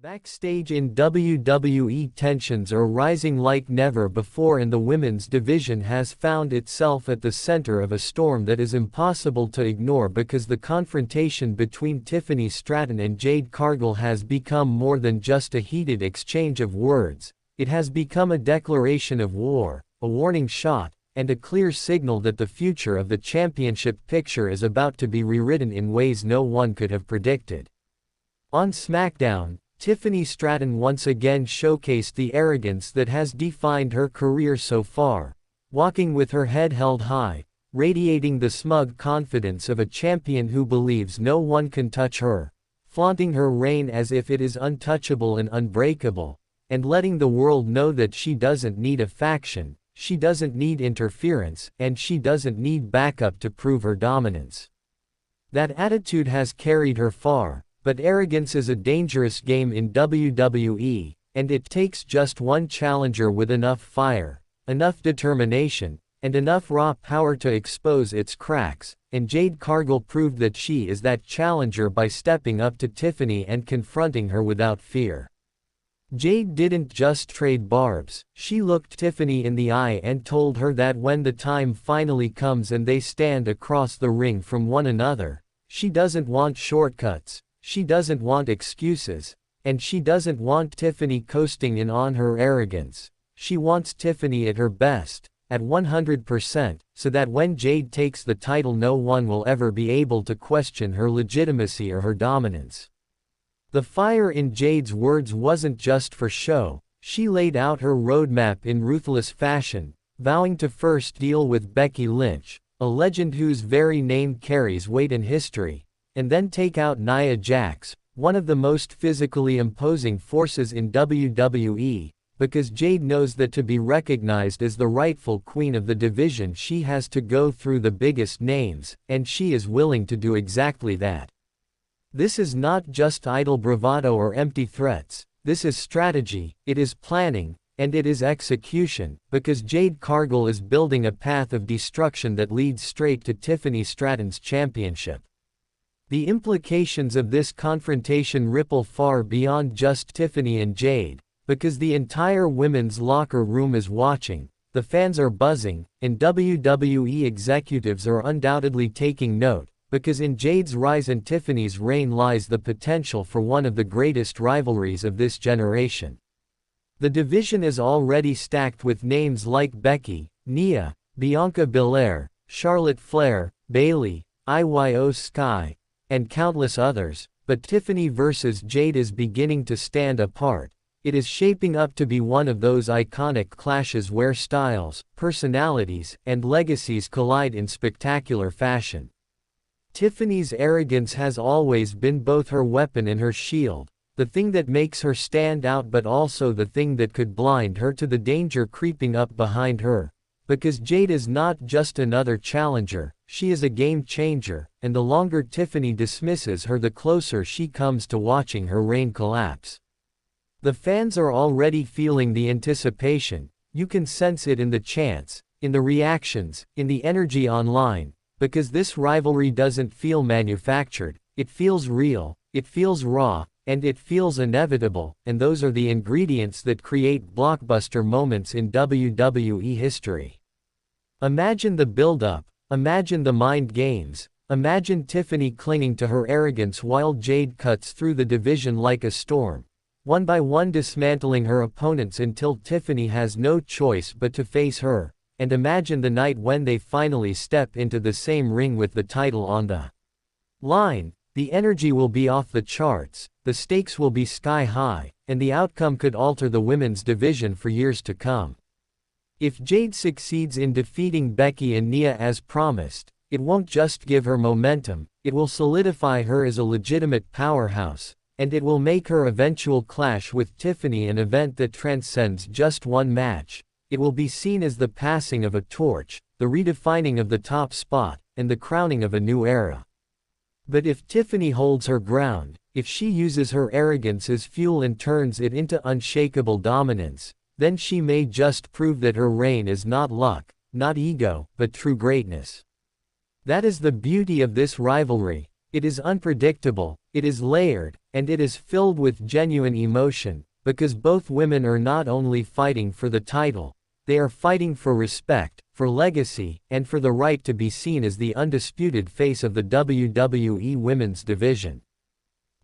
Backstage in WWE, tensions are rising like never before, and the women's division has found itself at the center of a storm that is impossible to ignore because the confrontation between Tiffany Stratton and Jade Cargill has become more than just a heated exchange of words. It has become a declaration of war, a warning shot, and a clear signal that the future of the championship picture is about to be rewritten in ways no one could have predicted. On SmackDown, Tiffany Stratton once again showcased the arrogance that has defined her career so far, walking with her head held high, radiating the smug confidence of a champion who believes no one can touch her, flaunting her reign as if it is untouchable and unbreakable, and letting the world know that she doesn't need a faction, she doesn't need interference, and she doesn't need backup to prove her dominance. That attitude has carried her far. But arrogance is a dangerous game in WWE, and it takes just one challenger with enough fire, enough determination, and enough raw power to expose its cracks, and Jade Cargill proved that she is that challenger by stepping up to Tiffany and confronting her without fear. Jade didn't just trade barbs, she looked Tiffany in the eye and told her that when the time finally comes and they stand across the ring from one another, she doesn't want shortcuts. She doesn't want excuses, and she doesn't want Tiffany coasting in on her arrogance. She wants Tiffany at her best, at 100%, so that when Jade takes the title no one will ever be able to question her legitimacy or her dominance. The fire in Jade's words wasn't just for show, she laid out her roadmap in ruthless fashion, vowing to first deal with Becky Lynch, a legend whose very name carries weight in history, and then take out Nia Jax, one of the most physically imposing forces in WWE, because Jade knows that to be recognized as the rightful queen of the division she has to go through the biggest names, and she is willing to do exactly that. This is not just idle bravado or empty threats, this is strategy, it is planning, and it is execution, because Jade Cargill is building a path of destruction that leads straight to Tiffany Stratton's championship. The implications of this confrontation ripple far beyond just Tiffany and Jade, because the entire women's locker room is watching, the fans are buzzing, and WWE executives are undoubtedly taking note, because in Jade's rise and Tiffany's reign lies the potential for one of the greatest rivalries of this generation. The division is already stacked with names like Becky, Nia, Bianca Belair, Charlotte Flair, Bayley, Io Sky, and countless others, but Tiffany versus Jade is beginning to stand apart. It is shaping up to be one of those iconic clashes where styles, personalities, and legacies collide in spectacular fashion. Tiffany's arrogance has always been both her weapon and her shield, the thing that makes her stand out but also the thing that could blind her to the danger creeping up behind her. Because Jade is not just another challenger, she is a game changer, and the longer Tiffany dismisses her the closer she comes to watching her reign collapse. The fans are already feeling the anticipation, you can sense it in the chants, in the reactions, in the energy online, because this rivalry doesn't feel manufactured, it feels real, it feels raw, and it feels inevitable, and those are the ingredients that create blockbuster moments in WWE history. Imagine the build-up, imagine the mind games, imagine Tiffany clinging to her arrogance while Jade cuts through the division like a storm, one by one dismantling her opponents until Tiffany has no choice but to face her, and imagine the night when they finally step into the same ring with the title on the line. The energy will be off the charts, the stakes will be sky high, and the outcome could alter the women's division for years to come. If Jade succeeds in defeating Becky and Nia as promised, it won't just give her momentum, it will solidify her as a legitimate powerhouse, and it will make her eventual clash with Tiffany an event that transcends just one match. It will be seen as the passing of a torch, the redefining of the top spot, and the crowning of a new era. But if Tiffany holds her ground, if she uses her arrogance as fuel and turns it into unshakable dominance, then she may just prove that her reign is not luck, not ego, but true greatness. That is the beauty of this rivalry. It is unpredictable, It is layered, and it is filled with genuine emotion, because both women are not only fighting for the title, they are fighting for respect, for legacy, and for the right to be seen as the undisputed face of the WWE Women's Division.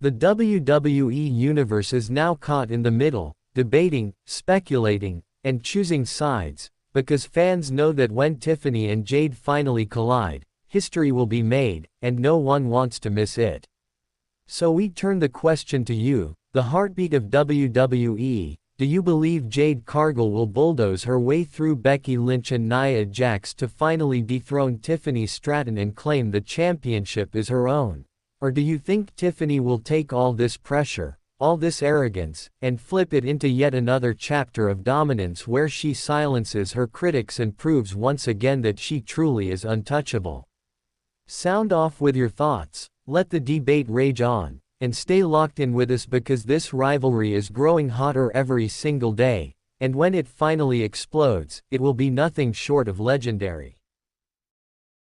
The WWE Universe is now caught in the middle, debating, speculating, and choosing sides, because fans know that when Tiffany and Jade finally collide, history will be made, and no one wants to miss it. So we turn the question to you, the heartbeat of WWE. Do you believe Jade Cargill will bulldoze her way through Becky Lynch and Nia Jax to finally dethrone Tiffany Stratton and claim the championship is her own? Or do you think Tiffany will take all this pressure, all this arrogance, and flip it into yet another chapter of dominance where she silences her critics and proves once again that she truly is untouchable? Sound off with your thoughts, let the debate rage on, and stay locked in with us because this rivalry is growing hotter every single day, and when it finally explodes, it will be nothing short of legendary.